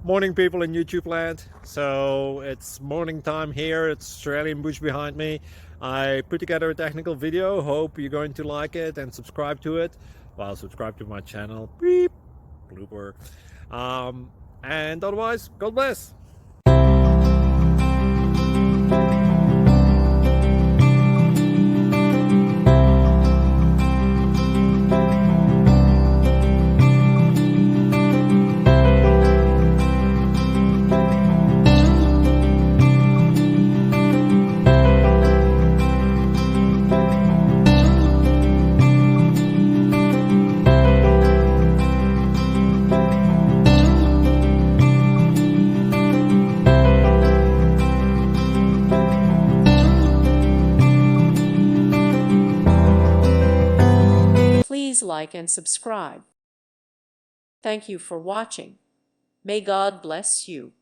Morning, people in YouTube land. So it's morning time here. It's Australian bush behind me. I put together a technical video. Hope you're going to like it and subscribe to it. Well, subscribe to my channel. Beep. Blooper. And otherwise, God bless. Please like and subscribe. Thank you for watching. May God bless you.